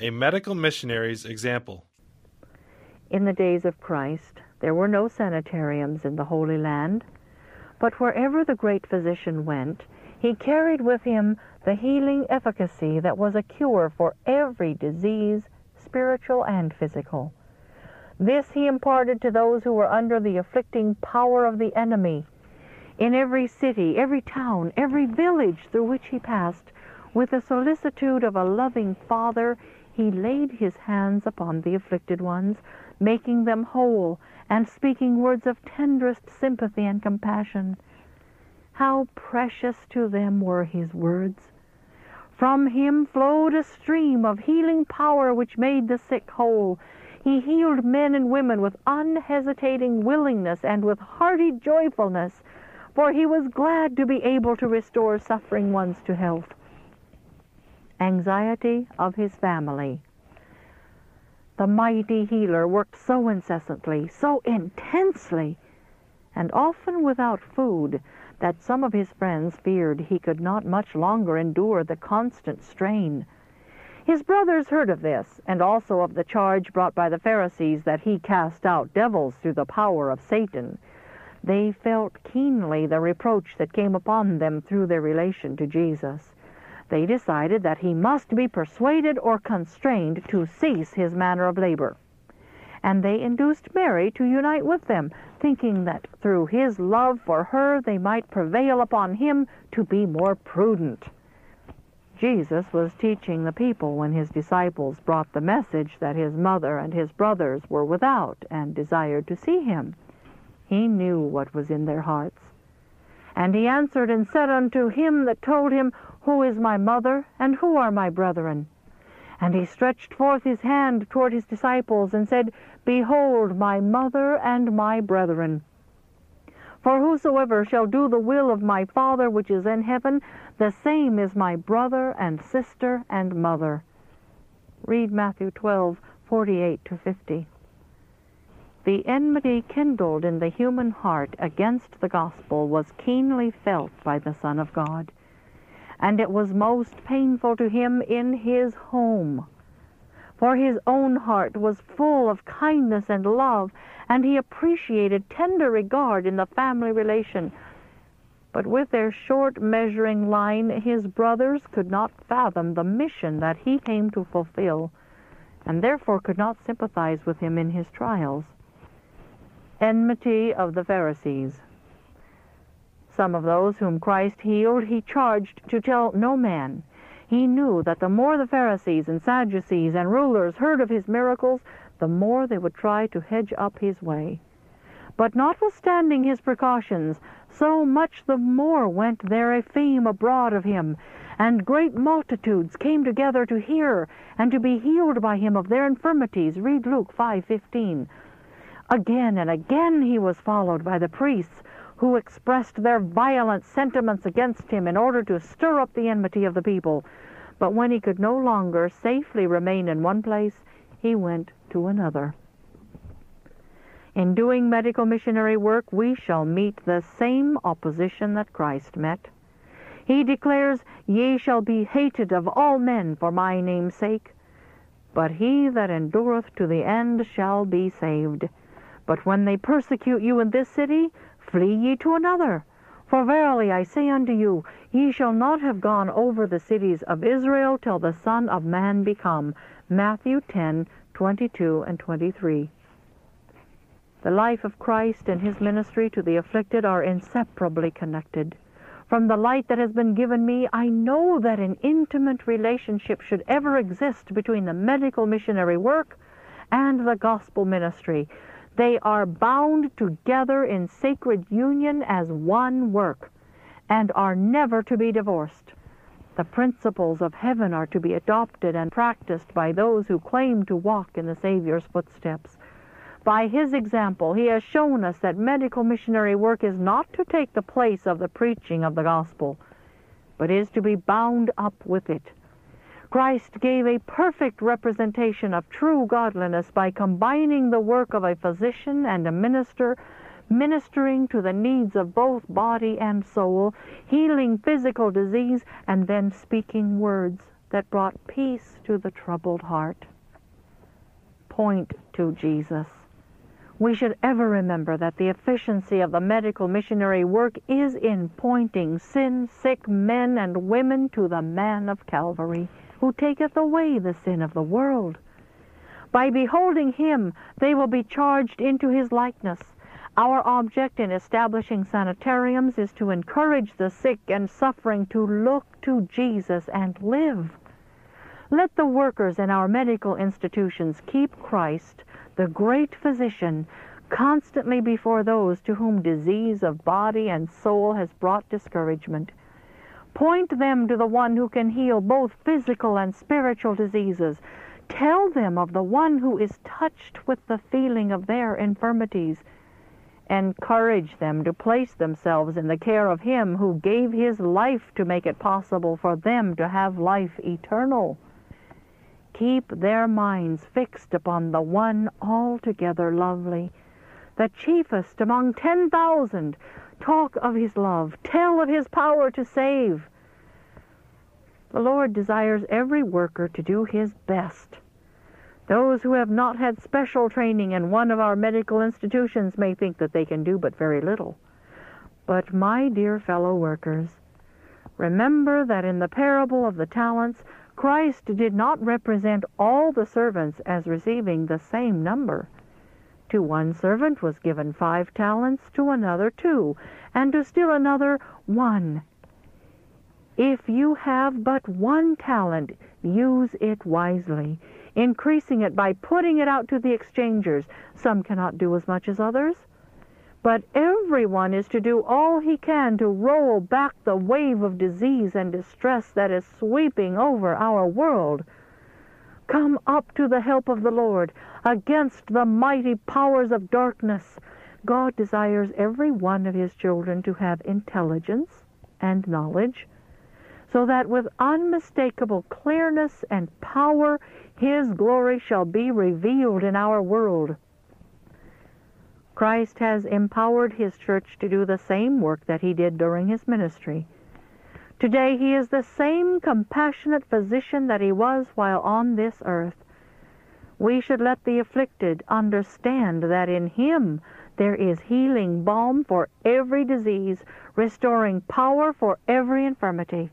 A medical missionary's example. In the days of Christ, there were no sanitariums in the Holy Land, but wherever the great physician went, he carried with him the healing efficacy that was a cure for every disease, spiritual and physical. This he imparted to those who were under the afflicting power of the enemy. In every city, every town, every village through which he passed, with the solicitude of a loving Father, he laid his hands upon the afflicted ones, making them whole and speaking words of tenderest sympathy and compassion. How precious to them were his words! From him flowed a stream of healing power which made the sick whole. He healed men and women with unhesitating willingness and with hearty joyfulness, for he was glad to be able to restore suffering ones to health. Anxiety of his family. The mighty healer worked so incessantly, so intensely, and often without food, that some of his friends feared he could not much longer endure the constant strain. His brothers heard of this, and also of the charge brought by the Pharisees that he cast out devils through the power of Satan. They felt keenly the reproach that came upon them through their relation to Jesus. They decided that he must be persuaded or constrained to cease his manner of labor. And they induced Mary to unite with them, thinking that through his love for her they might prevail upon him to be more prudent. Jesus was teaching the people when his disciples brought the message that his mother and his brothers were without and desired to see him. He knew what was in their hearts. And he answered and said unto him that told him, Who is my mother, and who are my brethren? And he stretched forth his hand toward his disciples, and said, Behold my mother and my brethren. For whosoever shall do the will of my Father which is in heaven, the same is my brother and sister and mother. Read Matthew 12:48-50. The enmity kindled in the human heart against the gospel was keenly felt by the Son of God, and it was most painful to him in his home. For his own heart was full of kindness and love, and he appreciated tender regard in the family relation. But with their short measuring line, his brothers could not fathom the mission that he came to fulfill, and therefore could not sympathize with him in his trials. Enmity of the Pharisees. Some of those whom Christ healed he charged to tell no man. He knew that the more the Pharisees and Sadducees and rulers heard of his miracles, the more they would try to hedge up his way. But notwithstanding his precautions, so much the more went there a fame abroad of him, and great multitudes came together to hear and to be healed by him of their infirmities. Read Luke 5:15. Again and again he was followed by the priests, who expressed their violent sentiments against him in order to stir up the enmity of the people. But when he could no longer safely remain in one place, he went to another. In doing medical missionary work, we shall meet the same opposition that Christ met. He declares, Ye shall be hated of all men for my name's sake, but he that endureth to the end shall be saved. But when they persecute you in this city, flee ye to another. For verily I say unto you, ye shall not have gone over the cities of Israel till the Son of Man be come. Matthew 10:22-23. The life of Christ and his ministry to the afflicted are inseparably connected. From the light that has been given me, I know that an intimate relationship should ever exist between the medical missionary work and the gospel ministry. They are bound together in sacred union as one work, and are never to be divorced. The principles of heaven are to be adopted and practiced by those who claim to walk in the Savior's footsteps. By his example, he has shown us that medical missionary work is not to take the place of the preaching of the gospel, but is to be bound up with it. Christ gave a perfect representation of true godliness by combining the work of a physician and a minister, ministering to the needs of both body and soul, healing physical disease, and then speaking words that brought peace to the troubled heart. Point to Jesus. We should ever remember that the efficiency of the medical missionary work is in pointing sin-sick men and women to the man of Calvary, who taketh away the sin of the world. By beholding him, they will be charged into his likeness. Our object in establishing sanitariums is to encourage the sick and suffering to look to Jesus and live. Let the workers in our medical institutions keep Christ, the great physician, constantly before those to whom disease of body and soul has brought discouragement. Point them to the one who can heal both physical and spiritual diseases. Tell them of the one who is touched with the feeling of their infirmities. Encourage them to place themselves in the care of him who gave his life to make it possible for them to have life eternal. Keep their minds fixed upon the one altogether lovely, the chiefest among 10,000. Talk of his love. Tell of his power to save. The Lord desires every worker to do his best. Those who have not had special training in one of our medical institutions may think that they can do but very little. But, my dear fellow workers, remember that in the parable of the talents, Christ did not represent all the servants as receiving the same number. To one servant was given 5 talents, to another 2, and to still another 1. If you have but 1 talent, use it wisely, increasing it by putting it out to the exchangers. Some cannot do as much as others. But everyone is to do all he can to roll back the wave of disease and distress that is sweeping over our world. Come up to the help of the Lord against the mighty powers of darkness. God desires every one of his children to have intelligence and knowledge, so that with unmistakable clearness and power his glory shall be revealed in our world. Christ has empowered his church to do the same work that he did during his ministry. Today he is the same compassionate physician that he was while on this earth. We should let the afflicted understand that in him there is healing balm for every disease, restoring power for every infirmity.